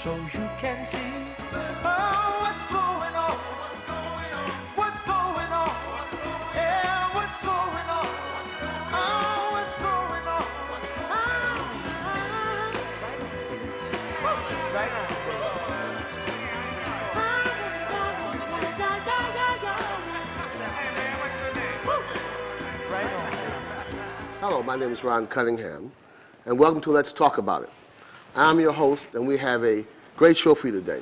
so you can see what's going on, what's going on, what's going on, yeah, what's going on, what's going on, right now. Hello, my name is Ron Cunningham, and welcome to Let's Talk About It. I'm your host, and we have a great show for you today.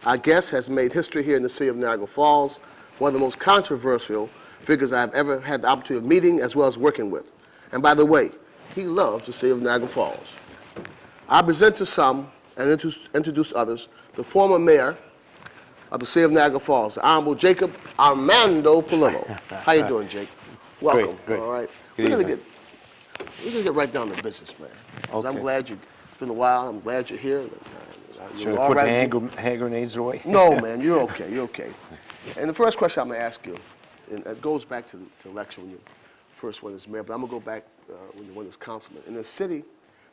Our guest has made history here in the city of Niagara Falls, one of the most controversial figures I've ever had the opportunity of meeting as well as working with. And by the way, he loves the city of Niagara Falls. I present to some and introduce others the former mayor of the city of Niagara Falls, the Honorable Jacob Armando Polillo. How you doing, Jake? Welcome. Great. All right. We're gonna get right down to business, man. Okay. I'm glad it's been a while. I'm glad you're here. Should I put the hand grenades away? No, man, you're okay. You're okay. And the first question I'm going to ask you, and it goes back to the election when you first won as mayor, but I'm going to go back when you won as councilman. In a city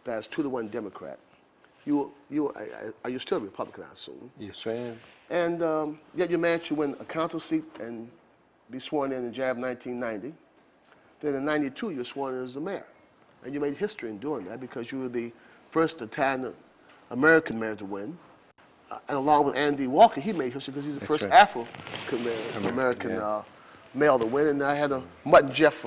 that is 2-1 Democrat, are you still a Republican, I assume? Yes, I am. And yet you managed to win a council seat and be sworn in January of 1990. Then in 92, you were sworn in as the mayor. And you made history in doing that because you were the first Italian-American mayor to win. And along with Andy Walker, he made history because he's the first right. Afro-American male to win. And I had a Mutt and Jeff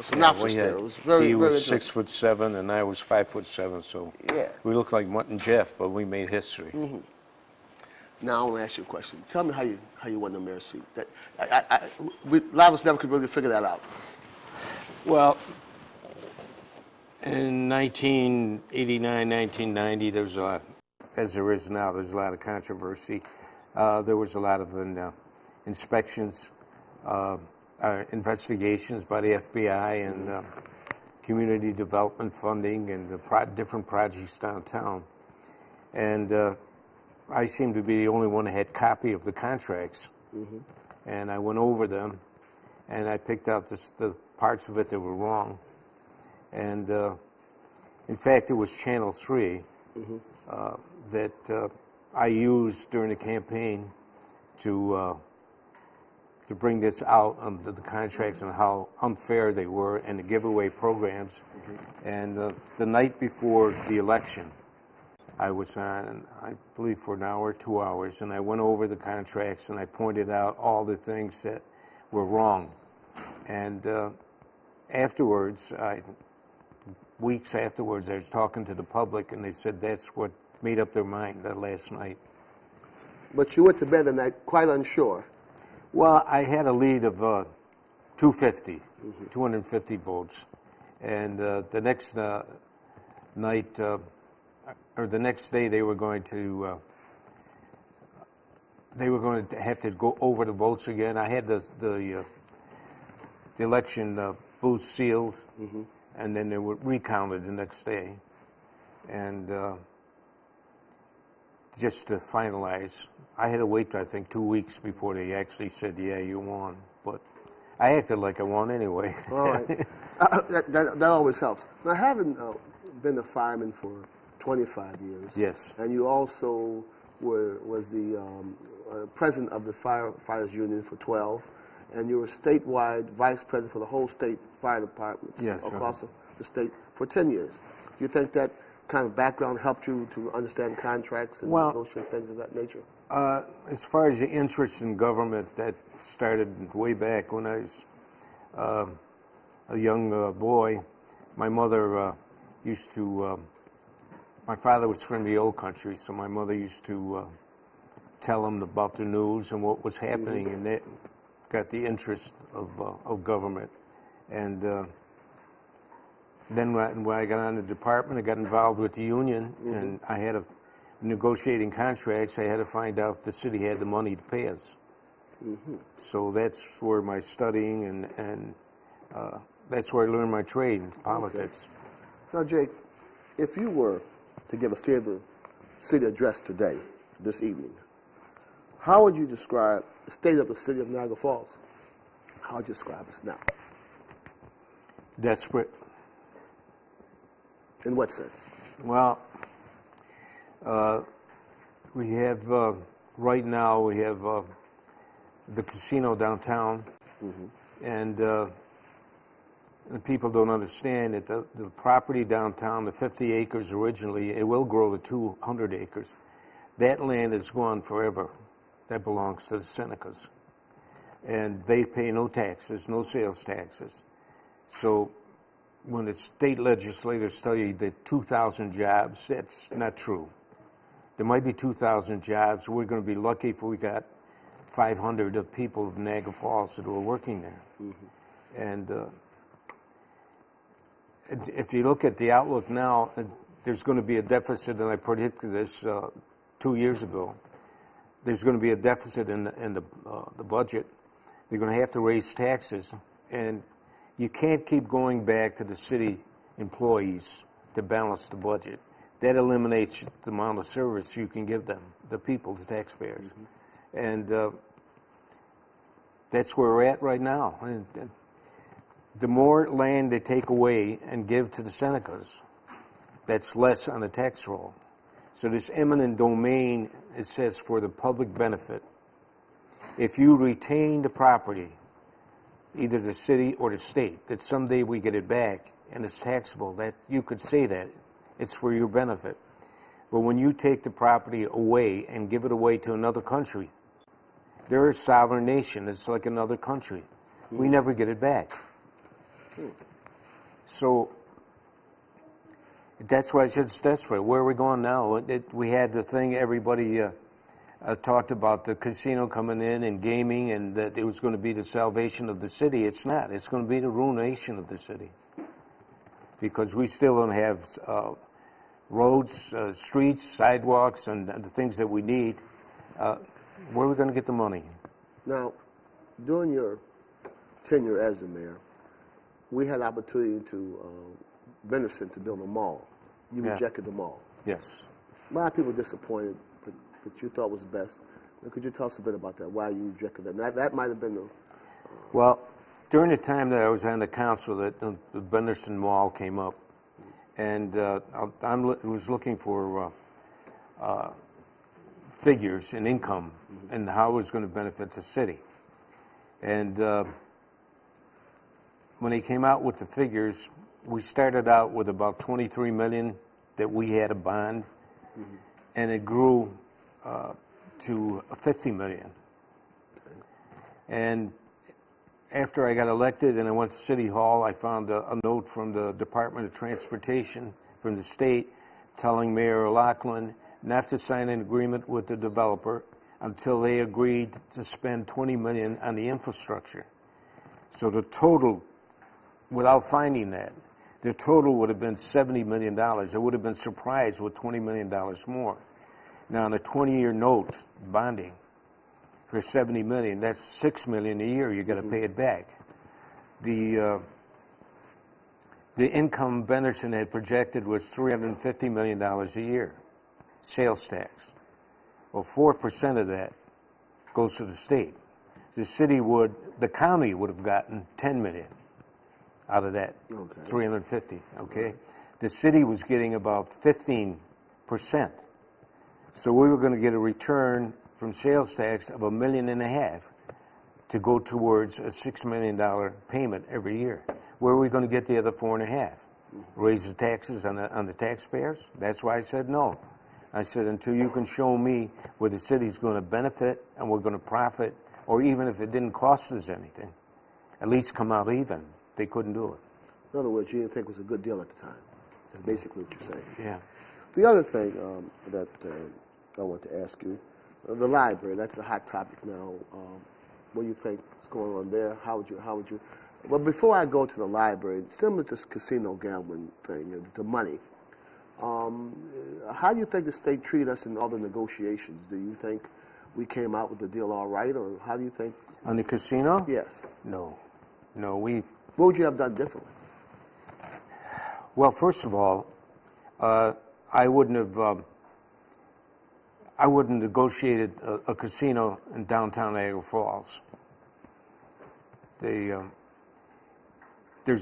synopsis there. It was very, he very was interesting. 6'7" and I was 5'7", so Yeah. we looked like Mutt and Jeff, but we made history. Mm-hmm. Now I want to ask you a question. Tell me how you won the mayor's seat. A lot of us never could really figure that out. Well, in 1989, 1990, there's a lot, as there is now, there's a lot of controversy. There was a lot of inspections, investigations by the FBI and community development funding and different projects downtown. And I seemed to be the only one that had copy of the contracts. Mm-hmm. And I went over them, and I picked out the parts of it that were wrong. And in fact, it was Channel 3 that I used during the campaign to bring this out on the contracts and how unfair they were and the giveaway programs. And the night before the election, I was on, I believe, for an hour, 2 hours, and I went over the contracts and I pointed out all the things that were wrong. And afterwards, weeks afterwards, I was talking to the public, and they said that's what made up their mind that last night. But you went to bed that night quite unsure. Well, I had a lead of 250 votes, and the next night, or the next day, they were going to have to go over the votes again. I had the election booths sealed, and then they were recounted the next day. And just to finalize, I had to wait, I think, 2 weeks before they actually said, yeah, you won. But I acted like I won anyway. All right. That always helps. Now, having been a fireman for 25 years. Yes. And you also was the president of the Firefighters Union for 12. And you were statewide vice president for the whole state fire departments across the state for 10 years. Do you think that kind of background helped you to understand contracts and negotiate things of that nature? As far as the interest in government, that started way back when I was a young boy. My mother used to, my father was from the old country, so my mother used to tell him about the news and what was happening, and that got the interest of government. And then when I got on the department, I got involved with the union, and I had negotiating contracts. I had to find out if the city had the money to pay us. So that's where my studying and that's where I learned my trade in politics. Okay. Now, Jake, if you were to give a State of the City address today, this evening, how would you describe the state of the city of Niagara Falls? How would you describe us now? Desperate. In what sense? Well, We have, right now, we have the casino downtown, and people don't understand that the property downtown, the 50 acres originally, it will grow to 200 acres. That land is gone forever. That belongs to the Senecas. And they pay no taxes, no sales taxes. So when the state legislators tell you that 2,000 jobs, that's not true. There might be 2,000 jobs. We're going to be lucky if we got 500 of people of Niagara Falls that were working there. And if you look at the outlook now, there's going to be a deficit, and I predicted this 2 years ago. There's going to be a deficit in the budget. They're going to have to raise taxes, and you can't keep going back to the city employees to balance the budget. That eliminates the amount of service you can give them, the people, the taxpayers. And that's where we're at right now. And the more land they take away and give to the Senecas, that's less on the tax roll. So this eminent domain, it says for the public benefit. If you retain the property, either the city or the state, that someday we get it back and it's taxable, that you could say that it's for your benefit. But when you take the property away and give it away to another country, they're a sovereign nation. It's like another country. We never get it back. So that's why I said it's desperate. Where are we going now? We had the thing, everybody talked about the casino coming in and gaming, and that it was going to be the salvation of the city. It's not. It's going to be the ruination of the city. Because we still don't have roads, streets, sidewalks, and the things that we need. Where are we going to get the money? Now, during your tenure as the mayor, we had opportunity to Benderson to build a mall. You rejected the mall. Yes. A lot of people were disappointed, but you thought was best. Now, could you tell us a bit about that? Why you rejected that? That might have been the. Well, during the time that I was on the council, that the Benderson Mall came up, and I was looking for figures and income and how it was going to benefit the city. And when they came out with the figures, we started out with about $23 million that we had a bond, and it grew to $50 million. And after I got elected and I went to City Hall, I found a note from the Department of Transportation from the state telling Mayor Laughlin not to sign an agreement with the developer until they agreed to spend $20 million on the infrastructure. So the total, without finding that, the total would have been $70 million. I would have been surprised with $20 million more. Now, on a 20-year note, bonding for $70 million, that's $6 million a year. You got to pay it back. The income Benderson had projected was $350 million a year, sales tax. Well, 4% of that goes to the state. The county would have gotten $10 million out of that, 350, okay? The city was getting about 15%. So we were going to get a return from sales tax of $1.5 million to go towards a $6 million payment every year. Where are we going to get the other 4.5? Raise the taxes on the taxpayers? That's why I said no. I said, until you can show me where the city's going to benefit and we're going to profit, or even if it didn't cost us anything, at least come out even. They couldn't do it. In other words, you didn't think it was a good deal at the time. That's basically what you're saying. Yeah. The other thing that I want to ask you, the library, that's a hot topic now. What do you think is going on there? How would you? But before I go to the library, similar to this casino gambling thing, the money, how do you think the state treated us in other negotiations? Do you think we came out with the deal all right, or how do you think? On the casino? Yes. No, What would you have done differently? Well, first of all, I wouldn't have negotiated a casino in downtown Niagara Falls. There's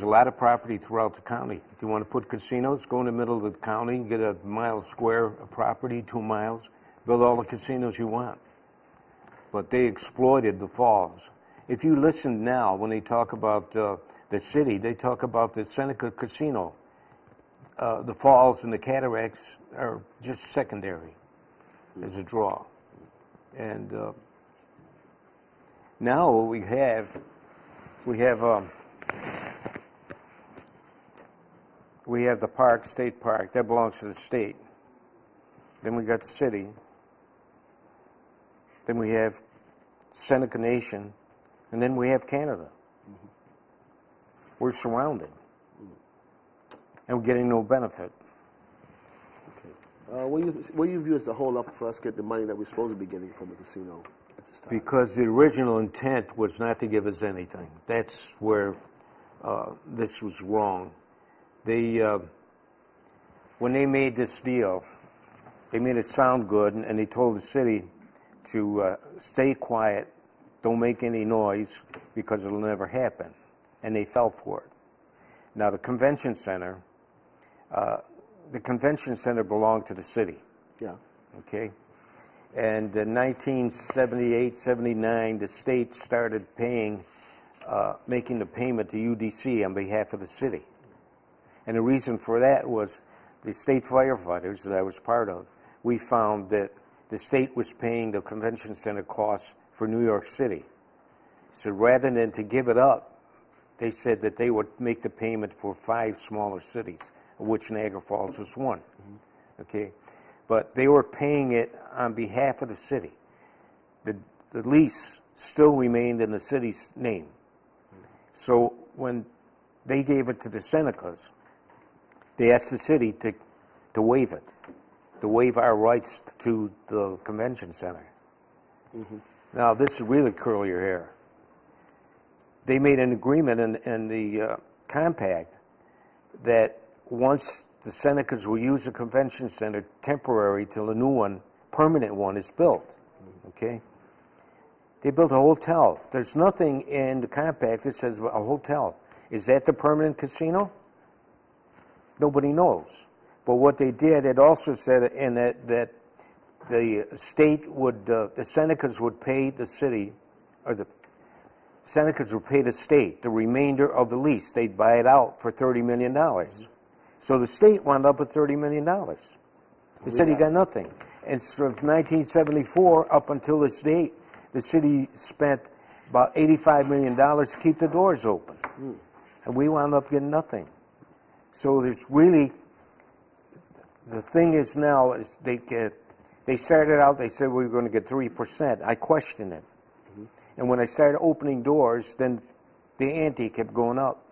a lot of property throughout the county. If you want to put casinos, go in the middle of the county, get a mile square of property, 2 miles, build all the casinos you want. But they exploited the falls. If you listen now, when they talk about the city, they talk about the Seneca Casino. The falls and the cataracts are just secondary as a draw. And now what we have the park, state park, that belongs to the state. Then we got the city. Then we have Seneca Nation, and then we have Canada. Mm-hmm. We're surrounded, and we're getting no benefit. Okay. What do you view as the hold up for us to get the money that we're supposed to be getting from the casino at this time? Because the original intent was not to give us anything. That's where this was wrong. They, when they made this deal, they made it sound good, and they told the city to stay quiet, don't make any noise, because it'll never happen. And they fell for it. Now, the convention center belonged to the city. Yeah. Okay? And in 1978, 79, the state started paying, making the payment to UDC on behalf of the city. And the reason for that was the state firefighters that I was part of, we found that the state was paying the convention center costs for New York City. So rather than to give it up, they said that they would make the payment for 5 smaller cities, of which Niagara Falls was one. Mm-hmm. Okay? But they were paying it on behalf of the city. The lease still remained in the city's name. So when they gave it to the Senecas, they asked the city to waive it, to waive our rights to the convention center. Mm-hmm. Now, this is really curl your hair. They made an agreement in the compact that once the Senecas will use the convention center temporary till a new one, permanent one, is built. Okay? They built a hotel. There's nothing in the compact that says a hotel. Is that the permanent casino? Nobody knows. But what they did, it also said in it that the state would, the Senecas would pay the city, or the Senecas would pay the state the remainder of the lease. They'd buy it out for $30 million. So the state wound up with $30 million. The city got nothing. And from 1974 up until this date, the city spent about $85 million to keep the doors open. And we wound up getting nothing. So there's really, the thing is now, is they started out, they said we were going to get 3%. I questioned it. And when I started opening doors, then the ante kept going up.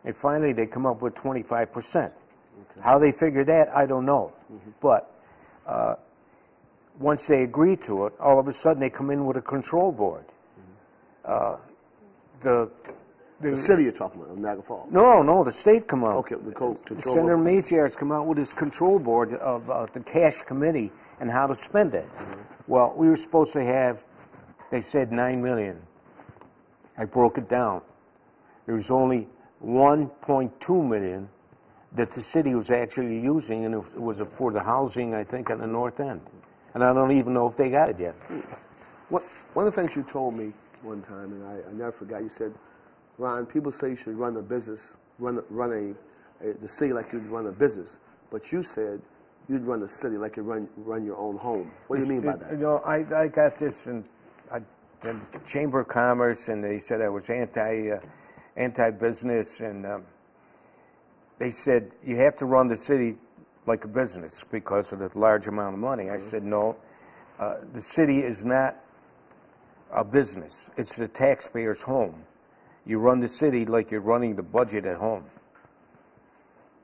And finally they come up with 25%. How they figured that, I don't know. But once they agreed to it, all of a sudden they come in with a control board. The city you're talking about, Niagara Falls. No, the state come out. Okay, the control Senator board. Maziarz come out with his control board of the cash committee and how to spend it. Well, we were supposed to have, they said $9 million. I broke it down. There was only $1.2 million that the city was actually using, and it was for the housing, I think, on the north end. And I don't even know if they got it yet. One of the things you told me one time, and I never forgot, you said, Ron, people say you should run a business, run the city like you'd run a business, but you said you'd run the city like you run your own home. What do you mean by that? You know, I got this in the Chamber of Commerce, and they said I was anti-business, and they said you have to run the city like a business because of the large amount of money. I said no, the city is not a business. It's the taxpayer's home. You run the city like you're running the budget at home.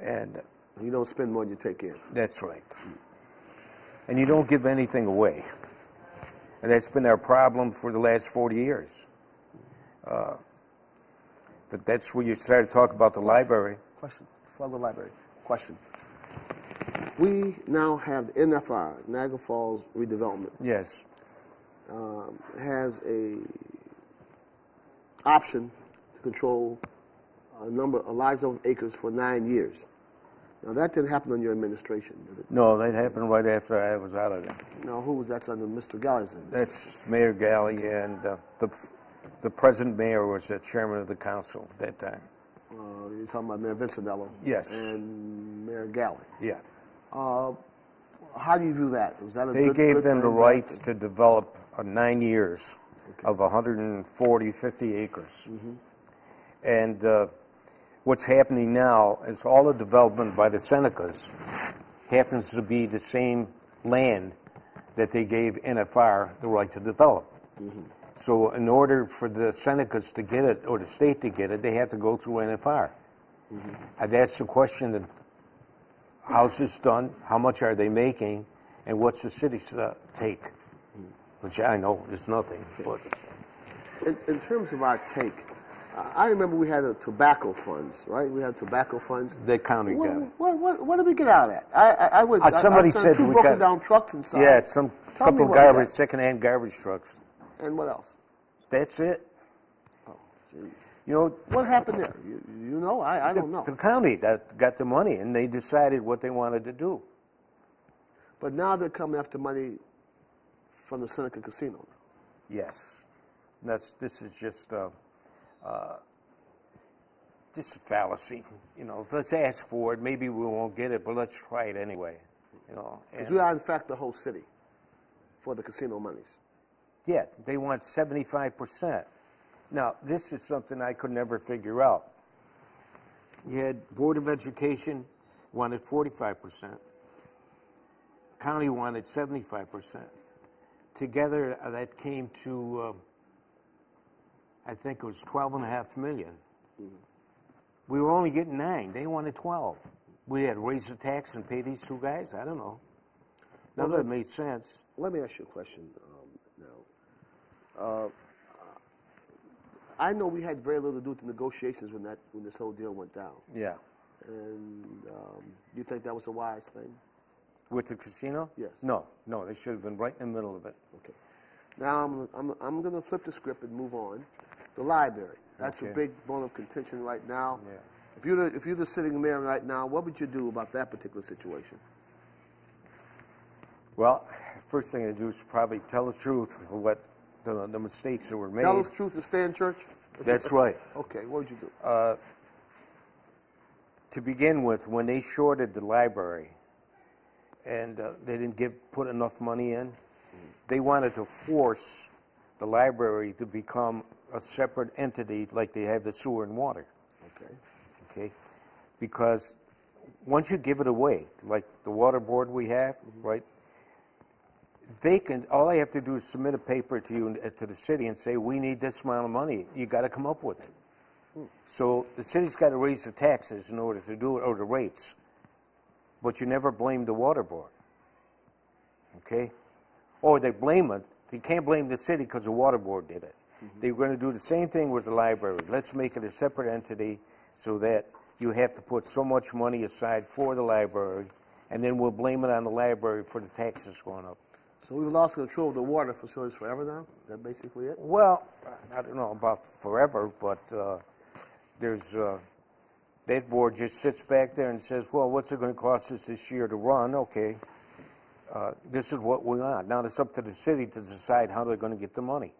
And you don't spend more than you take in. That's right. And you don't give anything away. And that's been our problem for the last 40 years. That's where you started to talk about the library. Question. Before I go to the library. Question. We now have the NFR, Niagara Falls Redevelopment. Yes. Has a option to control a large number of acres for 9 years. Now, that didn't happen on your administration, did it? No, that happened right after I was out of there. Now, who was that under Mr. Gallagher? That's Mayor Galley, and the present mayor was the chairman of the council at that time. You're talking about Mayor Vincentello? Yes. And Mayor Galley. Yeah. How do you view that? Was that a They good gave them thing, the bad right thing? to develop 9 years of 140, 50 acres. And what's happening now is all the development by the Senecas happens to be the same land that they gave NFR the right to develop. So in order for the Senecas to get it, or the state to get it, they have to go through NFR. I've asked the question, that how's this done? How much are they making? And what's the city's take? Which I know is nothing. But In terms of our take, I remember we had the tobacco funds, right? We had tobacco funds. the county got it. What did we get out of that? I would. Somebody I saw said two we broken got- down trucks inside. Yeah, it's some Tell me couple of what we garbage, got. second-hand garbage trucks. And what else? That's it. Oh, geez. You know, What happened there? You know? I don't know. the county that got the money, and they decided what they wanted to do. But now they're coming after money from the Seneca Casino. Now. Yes, this is just a fallacy. You know, let's ask for it. Maybe we won't get it, but let's try it anyway. You know, Because and- we are, in fact, the whole city for the casino monies. yeah, they want 75%. Now, this is something I could never figure out. You had Board of Education wanted 45%. County wanted 75%. Together, that came to, I think it was 12.5 million. We were only getting 9. They wanted 12. We had to raise the tax and pay these two guys? I don't know. None of it made sense. Let me ask you a question now. I know we had very little to do with the negotiations when this whole deal went down. Yeah. And you think that was a wise thing? With the casino? Yes. No, they should have been right in the middle of it. Okay. Now I'm going to flip the script and move on. The library. That's a Okay. big bone of contention right now. Yeah. If you're the sitting mayor right now, what would you do about that particular situation? Well, first thing to do is probably tell the truth of what the mistakes that were made. Tell us the truth and stay in church? That's right. Okay, what would you do? To begin with, when they shorted the library and they didn't put enough money in, they wanted to force the library to become a separate entity like they have the sewer and water. Okay? Because once you give it away, like the water board we have, right? All they have to do is submit a paper to you, to the city, and say, we need this amount of money. You got to come up with it. So the city's got to raise the taxes in order to do it, or the rates. But you never blame the water board. Okay? Or they blame it. You can't blame the city because the water board did it. They were going to do the same thing with the library. Let's make it a separate entity so that you have to put so much money aside for the library, and then we'll blame it on the library for the taxes going up. So we've lost control of the water facilities forever now? Is that basically it? Well, I don't know about forever, but there's that board just sits back there and says, well, what's it going to cost us this year to run? Okay, this is what we want. Now it's up to the city to decide how they're going to get the money.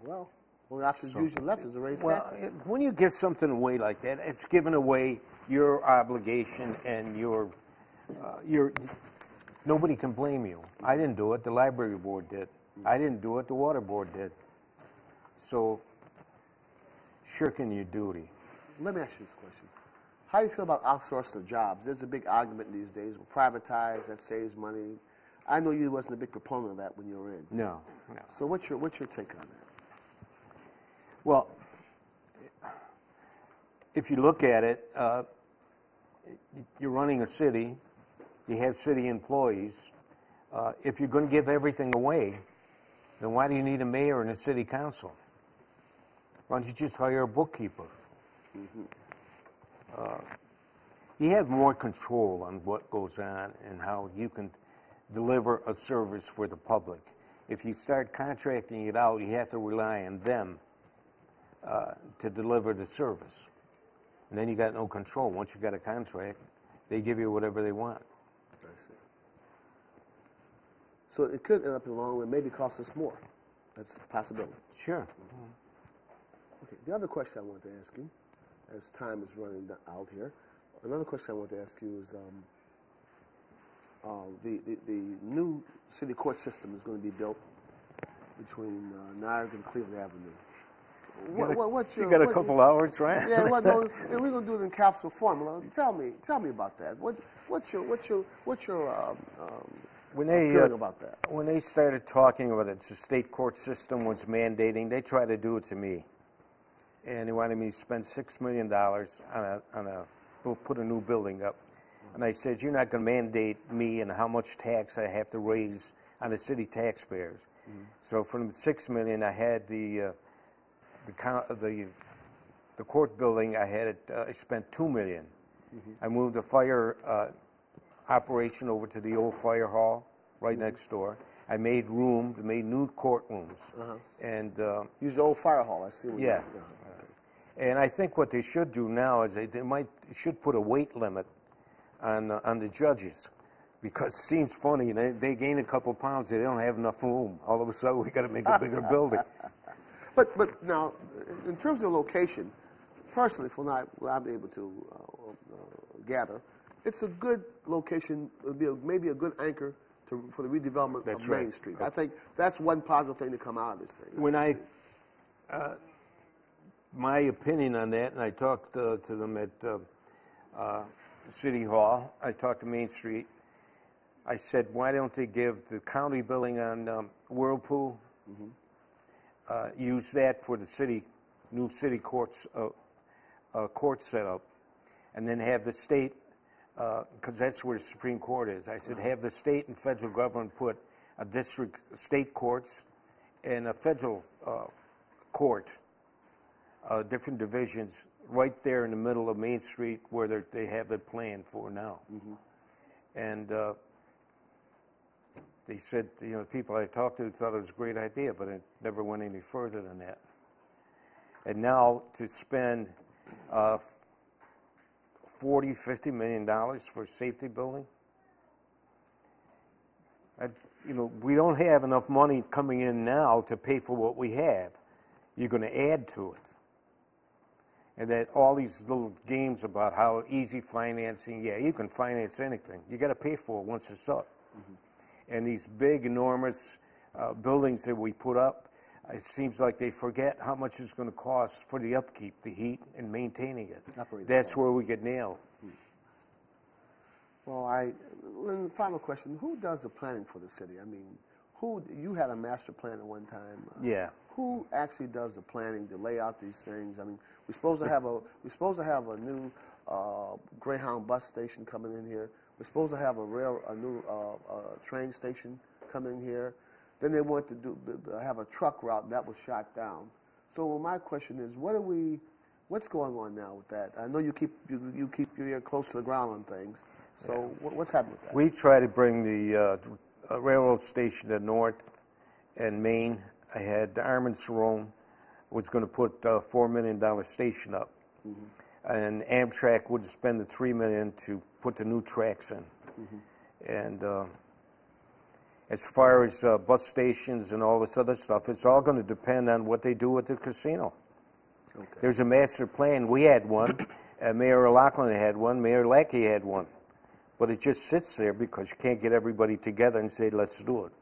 Well, the option usually left is to raise Well, taxes. when you give something away like that, it's giving away your obligation and your nobody can blame you. I didn't do it. The library board did. I didn't do it. The water board did. So, shirking your duty. Let me ask you this question. How do you feel about outsourcing jobs? There's a big argument these days. We'll privatize, that saves money. I know you wasn't a big proponent of that when you were in. No. So what's your take on that? Well, if you look at it, you're running a city. You have city employees. If you're going to give everything away, then why do you need a mayor and a city council? Why don't you just hire a bookkeeper? You have more control on what goes on and how you can deliver a service for the public. If you start contracting it out, you have to rely on them to deliver the service. And then you got no control. Once you got a contract, they give you whatever they want. I see. So it could end up in the long run, maybe cost us more. That's a possibility. Sure. Okay. The other question I want to ask you, as time is running out here, another question I want to ask you is the new city court system is going to be built between Niagara and Cleveland Avenue. You got a couple hours, right? Yeah, we're going to do it in capsule form. Tell me about that. What's your feeling about that? When they started talking about it, the state court system was mandating. They tried to do it to me, and they wanted me to spend $6 million put a new building up. And I said, you're not going to mandate me and how much tax I have to raise on the city taxpayers. Mm-hmm. So from the $6 million, I had the court building. I spent $2 million. Mm-hmm. I moved the fire operation over to the old fire hall right mm-hmm. next door. I made new courtrooms, and use the old fire hall. I see. Yeah. Okay. And I think what they should do now is they should put a weight limit on the judges, because it seems funny. They gain a couple pounds, they don't have enough room. All of a sudden, we got to make a bigger building. But now, in terms of location, personally, from what I'm able to gather, it's a good location. It'll be maybe a good anchor for the redevelopment of Main Street. I think that's one positive thing to come out of this thing. When my opinion on that, and I talked to them at City Hall, I talked to Main Street. I said, why don't they give the county building on Whirlpool, use that for the new city courts, court setup, and then have the state, because that's where the Supreme Court is. I said, have the state and federal government put a district state courts and a federal court, different divisions, right there in the middle of Main Street where they have it planned for now. Mm-hmm. And they said, the people I talked to thought it was a great idea, but it never went any further than that. And now to spend $40–50 million for a safety building, we don't have enough money coming in now to pay for what we have. You're going to add to it. And that all these little games about how easy financing, you can finance anything. You got to pay for it once it's up. Mm-hmm. And these big, enormous buildings that we put up, it seems like they forget how much it's going to cost for the upkeep, the heat, and maintaining it. That's where we get nailed. Well, final question, who does the planning for the city? I mean, you had a master plan at one time. Yeah. Who actually does the planning to lay out these things? I mean, we're supposed to have a new Greyhound bus station coming in here. We're supposed to have a new train station coming in here. Then they want to have a truck route, and that was shot down. So my question is, what's going on now with that? I know you keep your ear close to the ground on things. So what's happening with that? We try to bring the railroad station to North and Main. I had Armin Cerrone was going to put a $4 million station up, and Amtrak would spend the $3 million to put the new tracks in. And as far as bus stations and all this other stuff, it's all going to depend on what they do with the casino. Okay. There's a master plan. We had one. Mayor O'Loughlin had one. Mayor Lackey had one. But it just sits there because you can't get everybody together and say, let's do it.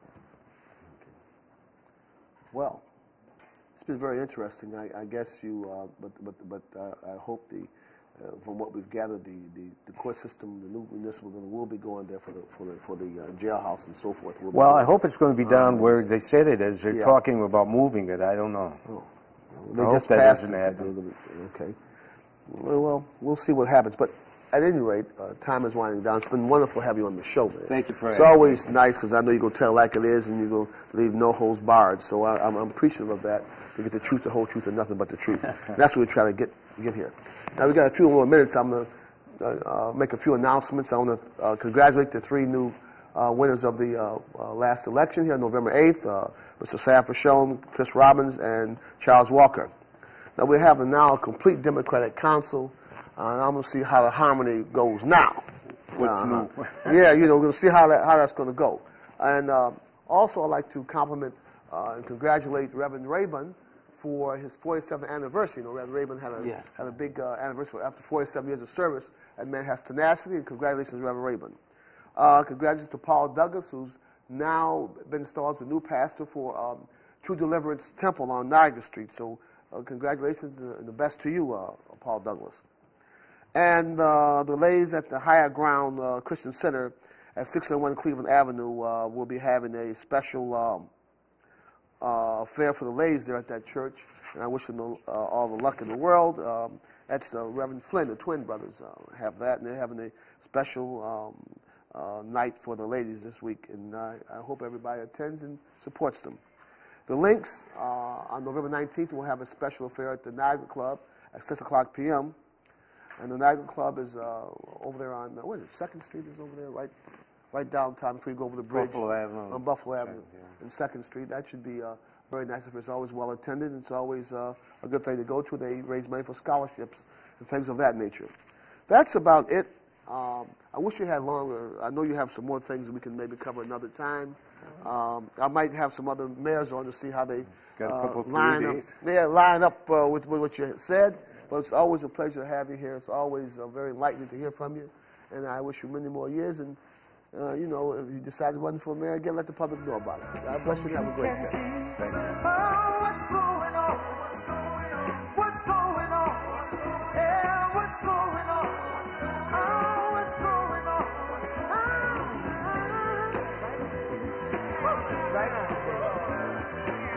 Well, it's been very interesting. I guess but I hope from what we've gathered, the court system, the new municipal building will be going there for the jailhouse and so forth. Well, I hope it's going to be down where they said it is. They're talking about moving it. I don't know. Oh. They just passed it. Okay. Well, we'll see what happens. But at any rate, time is winding down. It's been wonderful to have you on the show, man. Thank you for having me. It's always nice because I know you're going to tell like it is and you're going to leave no holds barred. So I'm appreciative of that, to get the truth, the whole truth, and nothing but the truth. That's what we're trying to get here. Now, we got a few more minutes. I'm going to make a few announcements. I want to congratulate the three new winners of the last election here on November 8th, Mr. Sanford Schoen, Chris Robbins, and Charles Walker. Now, we're having now a complete Democratic council. And I'm going to see how the harmony goes now. What's new? Yeah, we're going to see how that's going to go. And also, I'd like to compliment and congratulate Reverend Rabun for his 47th anniversary. Reverend Rabun had a big anniversary after 47 years of service, and man has tenacity. And congratulations, Reverend Rabun. Congratulations to Paul Douglas, who's now been installed as a new pastor for True Deliverance Temple on Niagara Street. So congratulations and the best to you, Paul Douglas. And the ladies at the Higher Ground Christian Center at 601 Cleveland Avenue will be having a special affair for the ladies there at that church. And I wish them all the luck in the world. That's Reverend Flynn, the twin brothers, have that. And they're having a special night for the ladies this week. And I hope everybody attends and supports them. The Links, on November 19th, will have a special affair at the Niagara Club at 6 o'clock p.m. And the Niagara Club is over there on, what is it, 2nd Street is over there, right downtown before you go over the bridge. Buffalo Avenue. On Buffalo Avenue, and 2nd Street. That should be very nice if it's always well attended. It's always a good thing to go to. They raise money for scholarships and things of that nature. That's about it. I wish you had longer. I know you have some more things that we can maybe cover another time. I might have some other mayors on to see how they line up. Yeah, line up with what you said. But it's always a pleasure to have you here. It's always very enlightening to hear from you. And I wish you many more years. And, if you decide to run for mayor again, let the public know about it. God bless you and have a great day. Thank you. What's going on? What's going on? Yeah, what's going on? Oh, what's going on? Right on.